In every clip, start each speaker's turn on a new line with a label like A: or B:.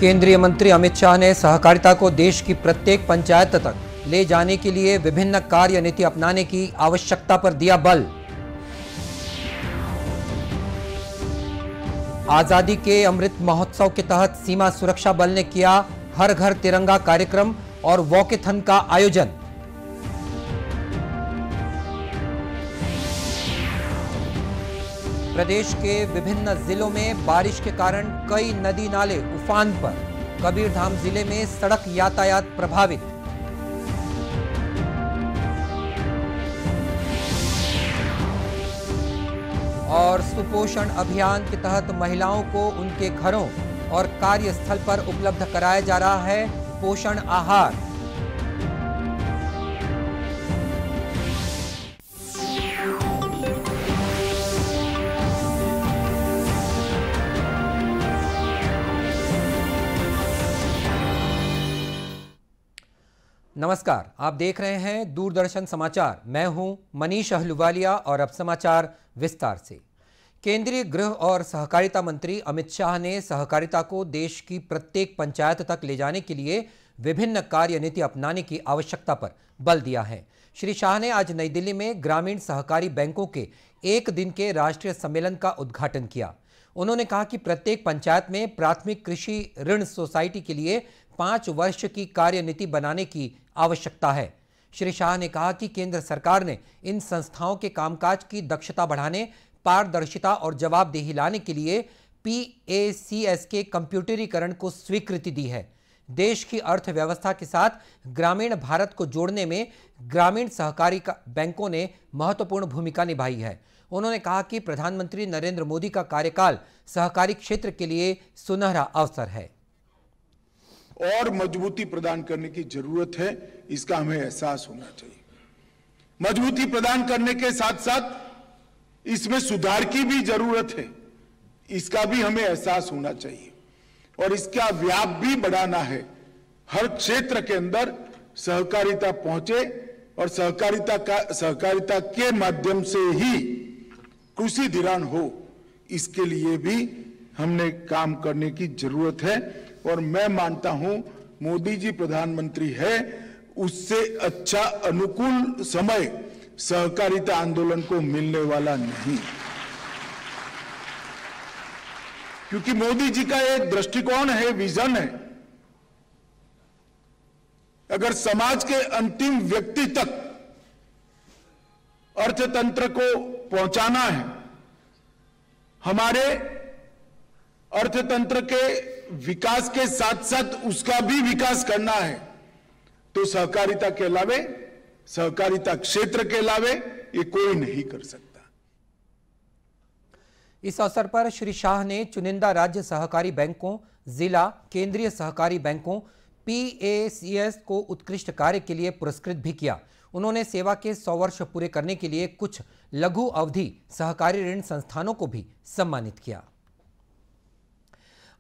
A: केंद्रीय मंत्री अमित शाह ने सहकारिता को देश की प्रत्येक पंचायत तक ले जाने के लिए विभिन्न कार्य नीति अपनाने की आवश्यकता पर दिया बल। आजादी के अमृत महोत्सव के तहत सीमा सुरक्षा बल ने किया हर घर तिरंगा कार्यक्रम और वॉकेथन का आयोजन। प्रदेश के विभिन्न जिलों में बारिश के कारण कई नदी नाले उफान पर। कबीरधाम जिले में सड़क यातायात प्रभावित। और सुपोषण अभियान के तहत महिलाओं को उनके घरों और कार्यस्थल पर उपलब्ध कराया जा रहा है पोषण आहार। नमस्कार, आप देख रहे हैं दूरदर्शन समाचार। मैं हूं मनीष अहलुवालिया और अब समाचार विस्तार से। केंद्रीय गृह और सहकारिता मंत्री अमित शाह ने सहकारिता को देश की प्रत्येक पंचायत तक ले जाने के लिए विभिन्न कार्य नीति अपनाने की आवश्यकता पर बल दिया है। श्री शाह ने आज नई दिल्ली में ग्रामीण सहकारी बैंकों के एक दिन के राष्ट्रीय सम्मेलन का उद्घाटन किया। उन्होंने कहा कि प्रत्येक पंचायत में प्राथमिक कृषि ऋण सोसाइटी के लिए 5 वर्ष की कार्य नीति बनाने की आवश्यकता है। श्री शाह ने कहा कि केंद्र सरकार ने इन संस्थाओं के कामकाज की दक्षता बढ़ाने, पारदर्शिता और जवाबदेही लाने के लिए PACS के कंप्यूटरीकरण को स्वीकृति दी है। देश की अर्थव्यवस्था के साथ ग्रामीण भारत को जोड़ने में ग्रामीण सहकारी बैंकों ने महत्वपूर्ण भूमिका निभाई है। उन्होंने कहा कि प्रधानमंत्री नरेंद्र मोदी का कार्यकाल सहकारी क्षेत्र के लिए सुनहरा अवसर है
B: और मजबूती प्रदान करने की जरूरत है, इसका हमें एहसास होना चाहिए। मजबूती प्रदान करने के साथ साथ इसमें सुधार की भी जरूरत है, इसका भी हमें एहसास होना चाहिए और इसका व्याप भी बढ़ाना है। हर क्षेत्र के अंदर सहकारिता पहुंचे और सहकारिता के माध्यम से ही कृषि धिराण हो, इसके लिए भी हमने काम करने की जरूरत है। और मैं मानता हूं मोदी जी प्रधानमंत्री है, उससे अच्छा अनुकूल समय सहकारिता आंदोलन को मिलने वाला नहीं, क्योंकि मोदी जी का एक दृष्टिकोण है, विजन है। अगर समाज के अंतिम व्यक्ति तक अर्थतंत्र को पहुंचाना है, हमारे अर्थतंत्र के विकास के साथ साथ उसका भी विकास करना है, तो सहकारिता के अलावे, सहकारिता क्षेत्र के अलावे ये कोई नहीं कर सकता।
A: इस अवसर पर श्री शाह ने चुनिंदा राज्य सहकारी बैंकों, जिला केंद्रीय सहकारी बैंकों PACS को उत्कृष्ट कार्य के लिए पुरस्कृत भी किया। उन्होंने सेवा के 100 वर्ष पूरे करने के लिए कुछ लघु अवधि सहकारी ऋण संस्थानों को भी सम्मानित किया।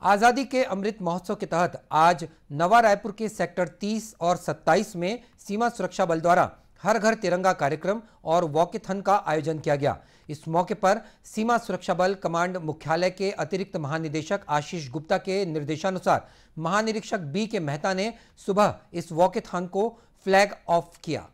A: आजादी के अमृत महोत्सव के तहत आज नवा रायपुर के सेक्टर 30 और 27 में सीमा सुरक्षा बल द्वारा हर घर तिरंगा कार्यक्रम और वॉकेथन का आयोजन किया गया। इस मौके पर सीमा सुरक्षा बल कमांड मुख्यालय के अतिरिक्त महानिदेशक आशीष गुप्ता के निर्देशानुसार महानिरीक्षक B के मेहता ने सुबह इस वॉकेथन को फ्लैग ऑफ किया।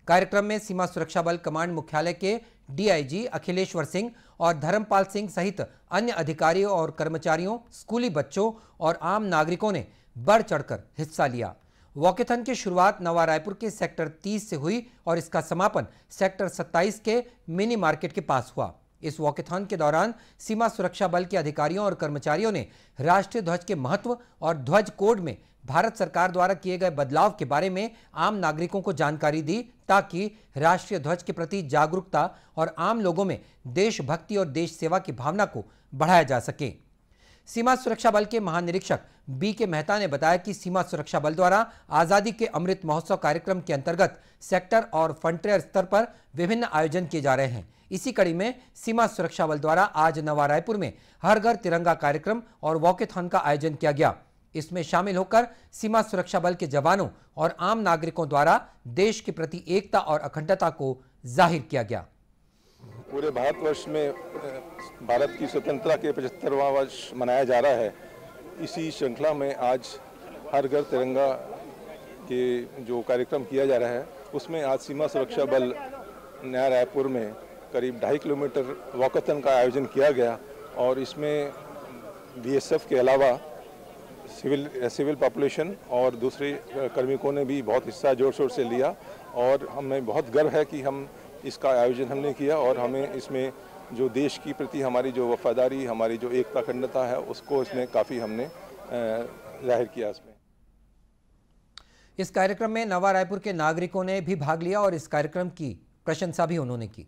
A: कार्यक्रम में सीमा सुरक्षा बल कमांड मुख्यालय के DIG अखिलेश्वर सिंह और धर्मपाल सिंह सहित अन्य अधिकारियों और कर्मचारियों, स्कूली बच्चों और आम नागरिकों ने बढ़ चढ़कर हिस्सा लिया। वॉकेथन की शुरुआत नवा रायपुर के सेक्टर 30 से हुई और इसका समापन सेक्टर 27 के मिनी मार्केट के पास हुआ। इस वॉकेथन के दौरान सीमा सुरक्षा बल के अधिकारियों और कर्मचारियों ने राष्ट्रीय ध्वज के महत्व और ध्वज कोड में भारत सरकार द्वारा किए गए बदलाव के बारे में आम नागरिकों को जानकारी दी, ताकि राष्ट्रीय ध्वज के प्रति जागरूकता और आम लोगों में देशभक्ति और देश सेवा की भावना को बढ़ाया जा सके। सीमा सुरक्षा बल के महानिरीक्षक B के मेहता ने बताया कि सीमा सुरक्षा बल द्वारा आजादी के अमृत महोत्सव कार्यक्रम के अंतर्गत सेक्टर और फ्रंटियर स्तर पर विभिन्न आयोजन किए जा रहे हैं। इसी कड़ी में सीमा सुरक्षा बल द्वारा आज नवा रायपुर में हर घर तिरंगा कार्यक्रम और वॉकेथन का आयोजन किया गया। इसमें शामिल होकर सीमा सुरक्षा बल के जवानों और आम नागरिकों द्वारा देश के प्रति एकता और अखंडता को जाहिर किया गया।
C: पूरे भारतवर्ष में भारत की स्वतंत्रता के 75वां वर्ष मनाया जा रहा है इसी श्रृंखला में आज हर घर तिरंगा के जो कार्यक्रम किया जा रहा है उसमें आज सीमा सुरक्षा बल नया रायपुर में करीब 2.5 किलोमीटर वॉकथन का आयोजन किया गया और इसमें बीएसएफ के अलावा सिविल पॉपुलेशन और दूसरे कार्मिकों ने भी बहुत हिस्सा जोर शोर से लिया और हमें बहुत गर्व है कि हम इसका आयोजन हमने किया और हमें इसमें जो देश की प्रति हमारी जो वफादारी, हमारी जो एकता अखंडता है उसको इसमें काफ़ी हमने जाहिर किया। इसमें
A: इस कार्यक्रम में नवा रायपुर के नागरिकों ने भी भाग लिया और इस कार्यक्रम की प्रशंसा भी उन्होंने की।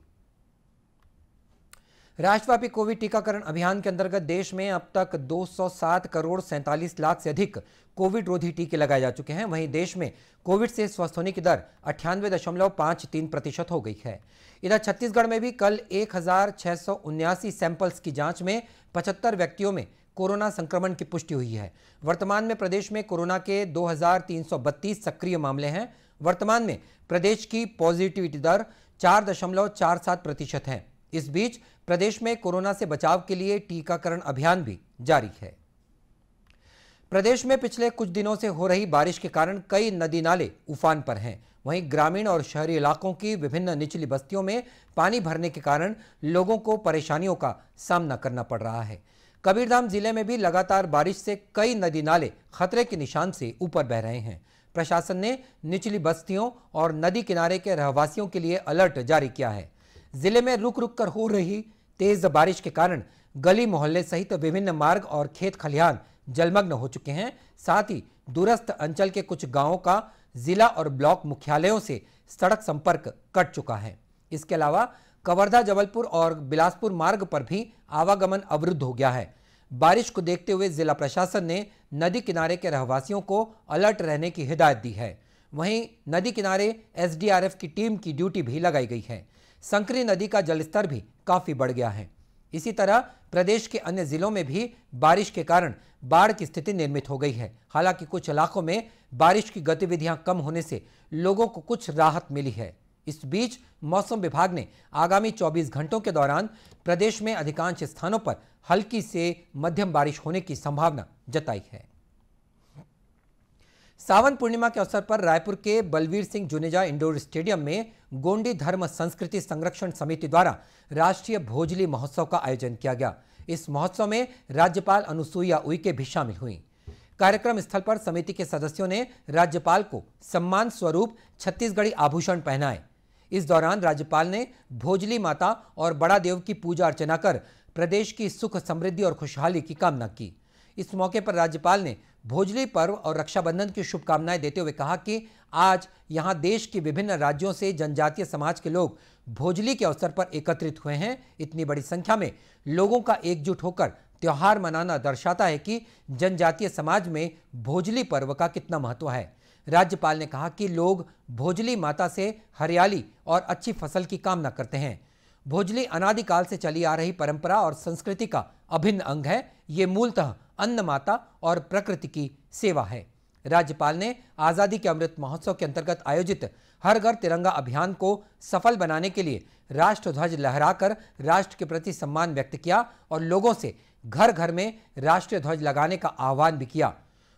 A: राष्ट्रव्यापी कोविड टीकाकरण अभियान के अंतर्गत देश में अब तक 207 करोड़ 47 लाख से अधिक कोविड रोधी टीके लगाए जा चुके हैं। वहीं देश में कोविड से स्वस्थ होने की दर 98.53% हो गई है। इधर छत्तीसगढ़ में भी कल 1679 सैंपल्स की जांच में 75 व्यक्तियों में कोरोना संक्रमण की पुष्टि हुई है। वर्तमान में प्रदेश में कोरोना के 2332 सक्रिय मामले हैं। वर्तमान में प्रदेश की पॉजिटिविटी दर 4.47% है। इस बीच प्रदेश में कोरोना से बचाव के लिए टीकाकरण अभियान भी जारी है। प्रदेश में पिछले कुछ दिनों से हो रही बारिश के कारण कई नदी नाले उफान पर हैं। वहीं ग्रामीण और शहरी इलाकों की विभिन्न निचली बस्तियों में पानी भरने के कारण लोगों को परेशानियों का सामना करना पड़ रहा है। कबीरधाम जिले में भी लगातार बारिश से कई नदी नाले खतरे के निशान से ऊपर बह रहे हैं। प्रशासन ने निचली बस्तियों और नदी किनारे के रहवासियों के लिए अलर्ट जारी किया है। जिले में रुक रुक कर हो रही तेज बारिश के कारण गली मोहल्ले सहित विभिन्न मार्ग और खेत खलिहान जलमग्न हो चुके हैं। साथ ही दूरस्थ अंचल के कुछ गांवों का जिला और ब्लॉक मुख्यालयों से सड़क संपर्क कट चुका है। इसके अलावा कवर्धा जबलपुर और बिलासपुर मार्ग पर भी आवागमन अवरुद्ध हो गया है। बारिश को देखते हुए जिला प्रशासन ने नदी किनारे के रहवासियों को अलर्ट रहने की हिदायत दी है। वहीं नदी किनारे एसडीआरएफ की टीम की ड्यूटी भी लगाई गई है। संकरी नदी का जलस्तर भी काफी बढ़ गया है। इसी तरह प्रदेश के अन्य जिलों में भी बारिश के कारण बाढ़ की स्थिति निर्मित हो गई है। हालांकि कुछ इलाकों में बारिश की गतिविधियां कम होने से लोगों को कुछ राहत मिली है। इस बीच मौसम विभाग ने आगामी 24 घंटों के दौरान प्रदेश में अधिकांश स्थानों पर हल्की से मध्यम बारिश होने की संभावना जताई है। सावन पूर्णिमा के अवसर पर रायपुर के बलवीर सिंह जुनेजा इंडोर स्टेडियम में गोंडी धर्म संस्कृति संरक्षण समिति द्वारा राष्ट्रीय भोजली महोत्सव का आयोजन किया गया। इस महोत्सव में राज्यपाल अनुसुईया उइके भी शामिल हुई। कार्यक्रम स्थल पर समिति के सदस्यों ने राज्यपाल को सम्मान स्वरूप छत्तीसगढ़ी आभूषण पहनाए। इस दौरान राज्यपाल ने भोजली माता और बड़ा देव की पूजा अर्चना कर प्रदेश की सुख समृद्धि और खुशहाली की कामना की। इस मौके पर राज्यपाल ने भोजली पर्व और रक्षाबंधन की शुभकामनाएं देते हुए कहा कि आज यहां देश के विभिन्न राज्यों से जनजातीय समाज के लोग भोजली के अवसर पर एकत्रित हुए हैं। इतनी बड़ी संख्या में लोगों का एकजुट होकर त्योहार मनाना दर्शाता है कि जनजातीय समाज में भोजली पर्व का कितना महत्व है। राज्यपाल ने कहा कि लोग भोजली माता से हरियाली और अच्छी फसल की कामना करते हैं। भोजली अनादिकाल से चली आ रही परंपरा और संस्कृति का अभिन्न अंग है। ये मूलतः अन्न माता और प्रकृति की सेवा है। राज्यपाल ने आजादी के अमृत महोत्सव के अंतर्गत आयोजित हर घर तिरंगा अभियान को सफल बनाने के लिए राष्ट्र ध्वज लहराकर राष्ट्र के प्रति सम्मान व्यक्त किया और लोगों से घर घर में राष्ट्रीय ध्वज लगाने का आह्वान भी किया।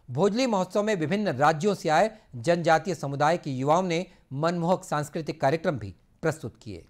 A: भोजली महोत्सव में विभिन्न राज्यों से आए जनजातीय समुदाय के युवाओं ने मनमोहक सांस्कृतिक कार्यक्रम भी प्रस्तुत किए।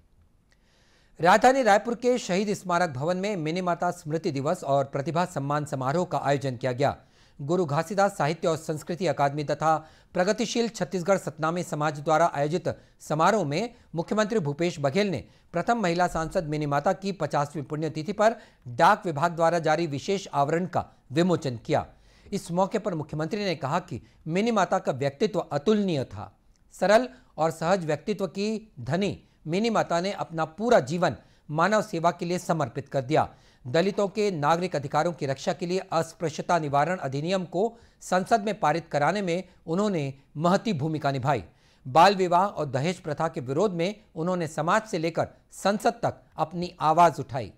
A: राजधानी रायपुर के शहीद स्मारक भवन में मिनी माता स्मृति दिवस और प्रतिभा सम्मान समारोह का आयोजन किया गया। गुरु घासीदास साहित्य और संस्कृति अकादमी तथा प्रगतिशील छत्तीसगढ़ सतनामी समाज द्वारा आयोजित समारोह में मुख्यमंत्री भूपेश बघेल ने प्रथम महिला सांसद मिनी माता की 50वीं पुण्यतिथि पर डाक विभाग द्वारा जारी विशेष आवरण का विमोचन किया। इस मौके पर मुख्यमंत्री ने कहा कि मिनी माता का व्यक्तित्व अतुलनीय था। सरल और सहज व्यक्तित्व की धनी मिनी माता ने अपना पूरा जीवन मानव सेवा के लिए समर्पित कर दिया। दलितों के नागरिक अधिकारों की रक्षा के लिए अस्पृश्यता निवारण अधिनियम को संसद में पारित कराने में उन्होंने महती भूमिका निभाई। बाल विवाह और दहेज प्रथा के विरोध में उन्होंने समाज से लेकर संसद तक अपनी आवाज उठाई।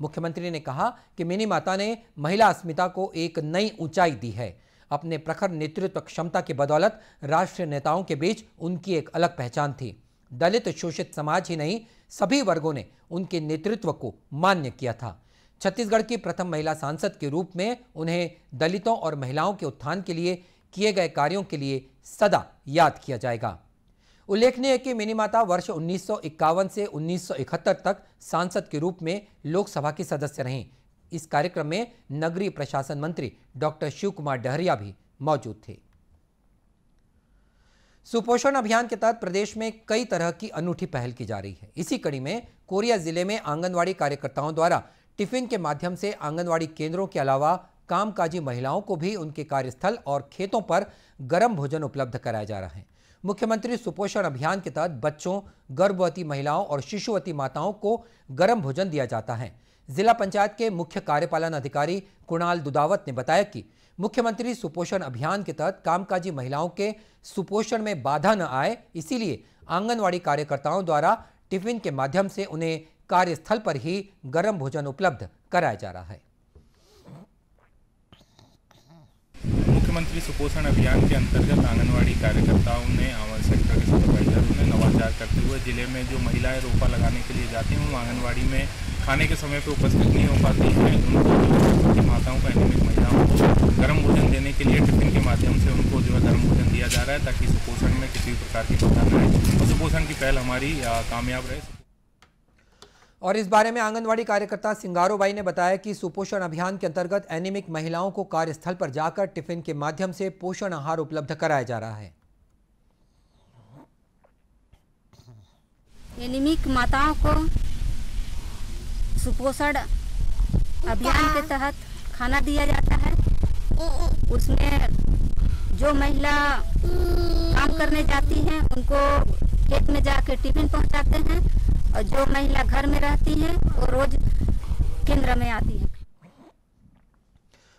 A: मुख्यमंत्री ने कहा कि मिनी माता ने महिला अस्मिता को एक नई ऊंचाई दी है। अपने प्रखर नेतृत्व क्षमता की बदौलत राष्ट्रीय नेताओं के बीच उनकी एक अलग पहचान थी। दलित शोषित समाज ही नहीं, सभी वर्गों ने उनके नेतृत्व को मान्य किया था। छत्तीसगढ़ की प्रथम महिला सांसद के रूप में उन्हें दलितों और महिलाओं के उत्थान के लिए किए गए कार्यों के लिए सदा याद किया जाएगा। उल्लेखनीय है कि मिनीमाता वर्ष 1951 से 1971 तक सांसद के रूप में लोकसभा की सदस्य रहीं। इस कार्यक्रम में नगरीय प्रशासन मंत्री डॉक्टर शिव कुमार डहरिया भी मौजूद थे। सुपोषण अभियान के तहत प्रदेश में कई तरह की अनूठी पहल की जा रही है। इसी कड़ी में कोरिया जिले में आंगनवाड़ी कार्यकर्ताओं द्वारा टिफिन के माध्यम से आंगनवाड़ी केंद्रों के अलावा कामकाजी महिलाओं को भी उनके कार्यस्थल और खेतों पर गर्म भोजन उपलब्ध कराया जा रहा है। मुख्यमंत्री सुपोषण अभियान के तहत बच्चों, गर्भवती महिलाओं और शिशुवती माताओं को गर्म भोजन दिया जाता है। जिला पंचायत के मुख्य कार्यपालन अधिकारी कुणाल दुदावत ने बताया कि मुख्यमंत्री सुपोषण अभियान के तहत कामकाजी महिलाओं के सुपोषण में बाधा न आए, इसीलिए आंगनवाड़ी कार्यकर्ताओं द्वारा टिफिन के माध्यम से उन्हें कार्यस्थल पर ही गर्म भोजन उपलब्ध कराया जा रहा है।
D: मुख्यमंत्री सुपोषण अभियान के अंतर्गत आंगनवाड़ी कार्यकर्ताओं ने, आंगन सेक्टर के सुपरवाइजरों ने नवाचार करते हुए जिले में जो महिलाएं रोपा लगाने के लिए जाती हैं वो आंगनवाड़ी में खाने के समय पे उपस्थित नहीं हो पाती हैं। उनको जो है माताओं को, एनीमिक महिलाओं को गर्म भोजन देने के लिए टिफिन के माध्यम से उनको जो है गर्म भोजन दिया जा रहा है, ताकि सुपोषण में किसी भी प्रकार की बाधा न आए और सुपोषण की पहल हमारी कामयाब रहे।
A: और इस बारे में आंगनवाड़ी कार्यकर्ता सिंगारोबाई ने बताया कि सुपोषण अभियान के अंतर्गत एनीमिक महिलाओं को कार्यस्थल पर जाकर टिफिन के माध्यम से पोषण आहार उपलब्ध कराया जा रहा है।
E: एनीमिक माताओं को सुपोषण अभियान के तहत खाना दिया जाता है। उसमें जो महिला काम करने जाती हैं उनको खेत में जाकर टिफिन पहुंचाते हैं और जो महिला घर में रहती हैं वो रोज केंद्र में आती हैं।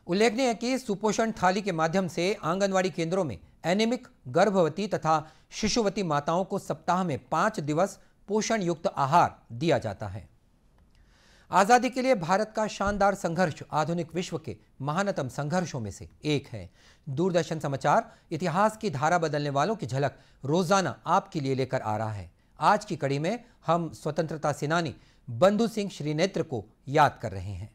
A: उल्लेखनीय है कि सुपोषण थाली के माध्यम से आंगनवाड़ी केंद्रों में एनीमिक, गर्भवती तथा शिशुवती माताओं को सप्ताह में 5 दिवस पोषण युक्त आहार दिया जाता है। आजादी के लिए भारत का शानदार संघर्ष आधुनिक विश्व के महानतम संघर्षों में से एक है। दूरदर्शन समाचार इतिहास की धारा बदलने वालों की झलक रोजाना आपके लिए लेकर आ रहा है। आज की कड़ी में हम स्वतंत्रता सेनानी बंधु सिंह श्रीनेत्र को याद कर रहे हैं।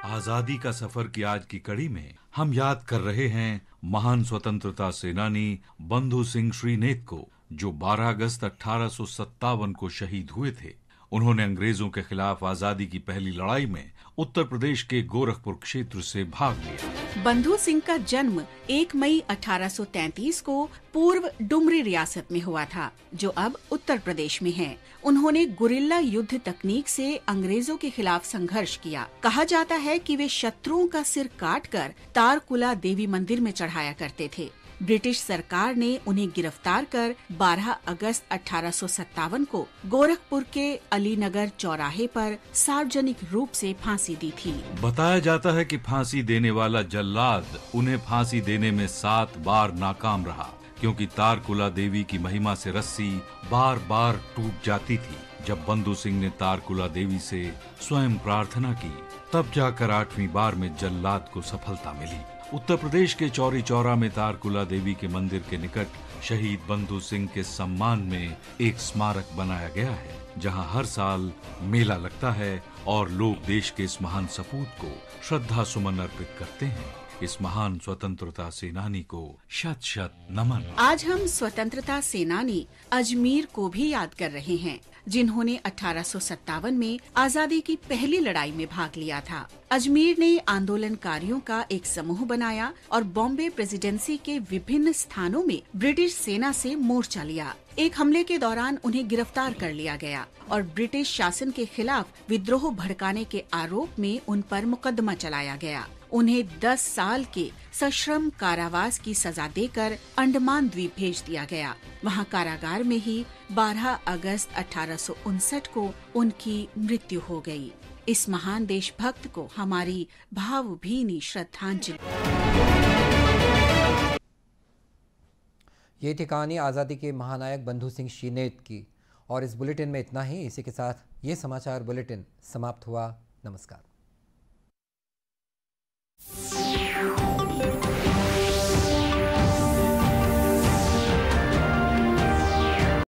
F: आजादी का सफर की आज की कड़ी में हम याद कर रहे हैं महान स्वतंत्रता सेनानी बंधु सिंह श्रीनेत्र को, जो 12 अगस्त 1857 को शहीद हुए थे। उन्होंने अंग्रेजों के खिलाफ आजादी की पहली लड़ाई में उत्तर प्रदेश के गोरखपुर क्षेत्र से भाग लिया।
G: बंधु सिंह का जन्म 1 मई 1833 को पूर्व डुमरी रियासत में हुआ था, जो अब उत्तर प्रदेश में है। उन्होंने गुरिल्ला युद्ध तकनीक से अंग्रेजों के खिलाफ संघर्ष किया। कहा जाता है कि वे शत्रुओं का सिर काटकर तारकुला देवी मंदिर में चढ़ाया करते थे। ब्रिटिश सरकार ने उन्हें गिरफ्तार कर 12 अगस्त 1857 को गोरखपुर के अलीनगर चौराहे पर सार्वजनिक रूप से फांसी दी थी।
F: बताया जाता है कि फांसी देने वाला जल्लाद उन्हें फांसी देने में 7 बार नाकाम रहा, क्योंकि तारकुला देवी की महिमा से रस्सी बार बार टूट जाती थी। जब बंधु सिंह ने तारकुला देवी से स्वयं प्रार्थना की, तब जाकर 8वीं बार में जल्लाद को सफलता मिली। उत्तर प्रदेश के चौरी चौरा में तारकुला देवी के मंदिर के निकट शहीद बंधु सिंह के सम्मान में एक स्मारक बनाया गया है, जहां हर साल मेला लगता है और लोग देश के इस महान सपूत को श्रद्धा सुमन अर्पित करते हैं। इस महान स्वतंत्रता सेनानी को शत शत नमन।
G: आज हम स्वतंत्रता सेनानी अजमीर को भी याद कर रहे हैं, जिन्होंने 1857 में आजादी की पहली लड़ाई में भाग लिया था। अजमीर ने आंदोलनकारियों का एक समूह बनाया और बॉम्बे प्रेसिडेंसी के विभिन्न स्थानों में ब्रिटिश सेना से मोर्चा लिया। एक हमले के दौरान उन्हें गिरफ्तार कर लिया गया और ब्रिटिश शासन के खिलाफ विद्रोह भड़काने के आरोप में उन पर मुकदमा चलाया गया। उन्हें 10 साल के सश्रम कारावास की सजा देकर अंडमान द्वीप भेज दिया गया। वहां कारागार में ही 12 अगस्त 1859 को उनकी मृत्यु हो गई। इस महान देशभक्त को हमारी भावभीनी श्रद्धांजलि।
A: ये थी कहानी आज़ादी के महानायक बंधु सिंह श्रीनेत्र की। और इस बुलेटिन में इतना ही। इसी के साथ ये समाचार बुलेटिन समाप्त हुआ। नमस्कार।